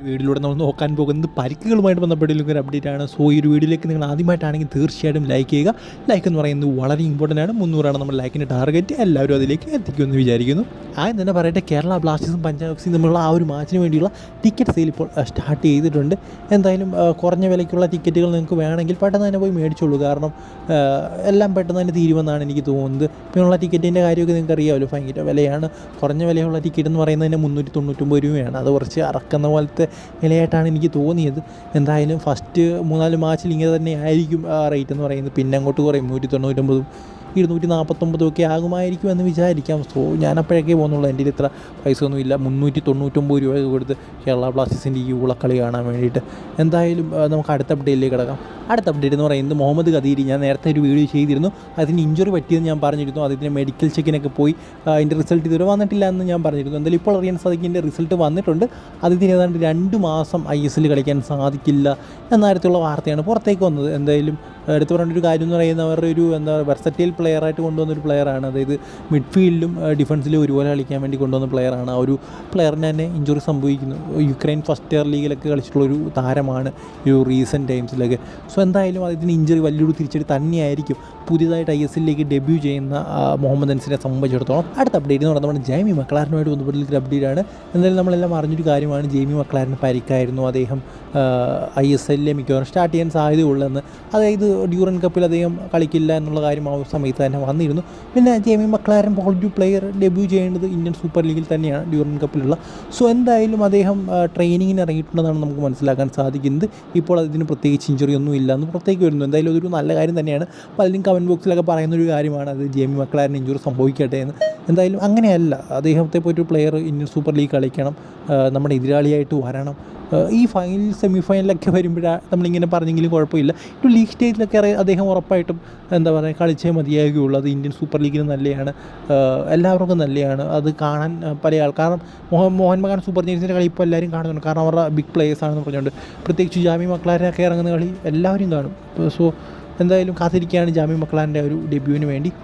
വീഡിയോയിലൂടെ നമ്മൾ നോക്കാൻ പോകുന്നത് പരിക്കുകളുമായിട്ട് ബന്ധപ്പെട്ടുള്ള ഒരു അപ്ഡേറ്റ് ആണ്. സോ ഈ ഒരു വീഡിയോയിലേക്ക് നിങ്ങൾ ആദ്യമായിട്ടാണെങ്കിൽ തീർച്ചയായിട്ടും ലൈക്ക് ചെയ്യുക. ലൈക്ക് എന്ന് പറയുന്നത് വളരെ ഇമ്പോർട്ടൻ്റ് ആണ്. 300 നമ്മുടെ ലൈക്കിൻ്റെ ടാർഗറ്റ്. എല്ലാവരും അതിലേക്ക് എത്തിക്കുമെന്ന് വിചാരിക്കുന്നു. ആദ്യം തന്നെ പറയട്ടെ, കേരള ബ്ലാസ്റ്റേഴ്സും പഞ്ചാബ് എഫ് സിയും തമ്മിലുള്ള ആ ഒരു മാച്ചിന് വേണ്ടിയുള്ള ടിക്കറ്റ് സെയിൽ ഇപ്പോൾ സ്റ്റാർട്ട് ചെയ്തിട്ടുണ്ട്. എന്തായാലും കുറഞ്ഞ വിലയ്ക്കുള്ള ടിക്കറ്റുകൾ നിങ്ങൾക്ക് വേണമെങ്കിൽ പെട്ടെന്ന് തന്നെ പോയി മേടിച്ചോളൂ. കാരണം എല്ലാം പെട്ടെന്ന് തന്നെ തീരുമെന്നാണ് എനിക്ക് തോന്നുന്നത്. പിന്നെയുള്ള ടിക്കറ്റിൻ്റെ കാര്യമൊക്കെ നിങ്ങൾക്ക് അറിയാമല്ലോ, ഭയങ്കര വിലയാണ്. കുറഞ്ഞ വിലയുള്ള ടിക്കറ്റ് എന്ന് പറയുന്നതിന് 399 രൂപയാണ്. അത് കുറച്ച് അറക്കുന്ന പോലത്തെ വിലയായിട്ടാണ് എനിക്ക് തോന്നിയത്. എന്തായാലും ഫസ്റ്റ് 3-4 മാച്ചിൽ ഇങ്ങനെ തന്നെ ആയിരിക്കും റേറ്റ് എന്ന് പറയുന്നത്. പിന്നെ അങ്ങോട്ട് കുറയും, 199 249 ഒക്കെ ആകുമായിരിക്കും എന്ന് വിചാരിക്കാം. സോ ഞാനപ്പോഴൊക്കെ പോകുന്നുള്ളൂ. എൻ്റെ ഇത്ര പൈസ ഒന്നുമില്ല. 399 രൂപ കൊടുത്ത് കേരള ബ്ലാസ്റ്റേഴ്സിൻ്റെ ഈ ഊളക്കളി കാണാൻ വേണ്ടിയിട്ട്. എന്തായാലും നമുക്ക് അടുത്ത അപ്ഡേറ്റിലേക്ക് കിടക്കാം. അടുത്ത അപ്ഡേറ്റ് എന്ന് പറയുന്നത് മുഹമ്മദ് ഖദീരി. ഞാൻ നേരത്തെ ഒരു വീഡിയോ ചെയ്തിരുന്നു. അതിന് ഇഞ്ചുറി പറ്റിയെന്ന് ഞാൻ പറഞ്ഞിരുന്നു. അതിന് മെഡിക്കൽ ചെക്കിനൊക്കെ പോയി അതിൻ്റെ റിസൾട്ട് ഇതുവരെ വന്നിട്ടില്ല എന്ന് ഞാൻ പറഞ്ഞിരുന്നു. എന്തായാലും ഇപ്പോൾ അറിയാൻ സാധിക്കും റിസൾട്ട് വന്നിട്ടുണ്ട്. അതിന് ഏതാണ്ട് 2 മാസം ISL കളിക്കാൻ സാധിക്കില്ല എന്ന തരത്തിലുള്ള വാർത്തയാണ് പുറത്തേക്ക് വന്നത്. എന്തായാലും എടുത്തു പറയേണ്ട ഒരു കാര്യം എന്ന് പറയുന്നത് അവരുടെ ഒരു വെർസറ്റൈൽ പ്ലെയറായിട്ട് കൊണ്ടുവന്നൊരു പ്ലെയറാണ്. അതായത് മിഡ്ഫീൽഡിലും ഡിഫൻസിലും ഒരുപോലെ കളിക്കാൻ വേണ്ടി കൊണ്ടുവന്ന പ്ലെയറാണ്. ആ ഒരു പ്ലെയറിന് തന്നെ ഇഞ്ചുറി സംഭവിക്കുന്നു. യുക്രൈൻ ഫസ്റ്റ് ഇയർ ലീഗിലൊക്കെ കളിച്ചിട്ടുള്ളൊരു താരമാണ് ഈ ഒരു റീസെൻറ്റ് ടൈംസിലൊക്കെ. സോ എന്തായാലും അതിന് ഇഞ്ചുറി വലിയൊരു തിരിച്ചടി തന്നെയായിരിക്കും പുതിയതായിട്ട് ISLലേക്ക് ഡെബ്യൂ ചെയ്യുന്ന മുഹമ്മദ് അൻസിനെ സംബന്ധിച്ചിടത്തോളം. അടുത്ത അപ്ഡേറ്റ് എന്ന് പറയുന്നത് നമ്മുടെ ജെയ്മി മക്ലാരനുമായിട്ട് ബന്ധപ്പെട്ടുള്ളൊരു അപ്ഡേറ്റ് ആണ്. എന്തായാലും നമ്മളെല്ലാം അറിഞ്ഞൊരു കാര്യമാണ്. ജെയ്മി മക്ലാരന് പരിക്കായിരുന്നു. അദ്ദേഹം ISLലെ മിക്കവാറും സ്റ്റാർട്ട് ചെയ്യാൻ സാധ്യതയുള്ളതെന്ന്. അതായത് ഡ്യൂറൻ കപ്പിൽ അദ്ദേഹം കളിക്കില്ല എന്നുള്ള കാര്യം ആ സമയത്ത് തന്നെ വന്നിരുന്നു. പിന്നെ ജെയ്മി മക്ലാരൻ പോളിറ്റീവ് പ്ലെയർ ഡെബ്യൂ ചെയ്യേണ്ടത് ഇന്ത്യൻ സൂപ്പർ ലീഗിൽ തന്നെയാണ്, ഡ്യൂറൻ കപ്പിലുള്ള. സോ എന്തായാലും അദ്ദേഹം ട്രെയിനിങ്ങിന് ഇറങ്ങിയിട്ടുണ്ടെന്നാണ് നമുക്ക് മനസ്സിലാക്കാൻ സാധിക്കുന്നത്. ഇപ്പോൾ അതിന് പ്രത്യേകിച്ച് ഇഞ്ചുറി ഒന്നും ഇല്ല എന്ന് പുറത്തേക്ക് വരുന്നു. എന്തായാലും അതൊരു നല്ല കാര്യം തന്നെയാണ്. പലരും കമൻറ്റ് ബോക്സിലൊക്കെ പറയുന്നൊരു കാര്യമാണ് അത് ജെയ്മി മക്ലാരൻ ഇഞ്ചുറി സംഭവിക്കട്ടെ എന്ന്. എന്തായാലും അങ്ങനെയല്ല. അദ്ദേഹത്തെ പോയിട്ടൊരു പ്ലെയർ ഇന്ത്യൻ സൂപ്പർ ലീഗ് കളിക്കണം, നമ്മുടെ എതിരാളിയായിട്ട് വരണം. ഈ ഫൈനൽ സെമി ഫൈനലൊക്കെ വരുമ്പോഴാണ് നമ്മളിങ്ങനെ പറഞ്ഞെങ്കിലും കുഴപ്പമില്ല. ഒരു ലീഗ് സ്റ്റേജിലൊക്കെ അദ്ദേഹം ഉറപ്പായിട്ടും കളിച്ചേ മതിയാകുകയുള്ളൂ. അത് ഇന്ത്യൻ സൂപ്പർ ലീഗിന് നല്ലതാണ്, എല്ലാവർക്കും നല്ലതാണ്. അത് കാണാൻ പല കാരണം മോഹൻ ബഗാൻ സൂപ്പർ ജയൻസിൻ്റെ കളി ഇപ്പോൾ എല്ലാവരും കാണുന്നുണ്ട്. കാരണം അവരുടെ ബിഗ് പ്ലേയേഴ്സാണെന്ന് പറഞ്ഞുകൊണ്ട്. പ്രത്യേകിച്ച് ജാമി മക്ലാരനൊക്കെ ഇറങ്ങുന്ന കളി എല്ലാവരും കാണും. സോ എന്തായാലും കാത്തിരിക്കുകയാണ് ജാമി മക്ലാരൻ്റെ ഒരു ഡെബ്യൂവിന് വേണ്ടി.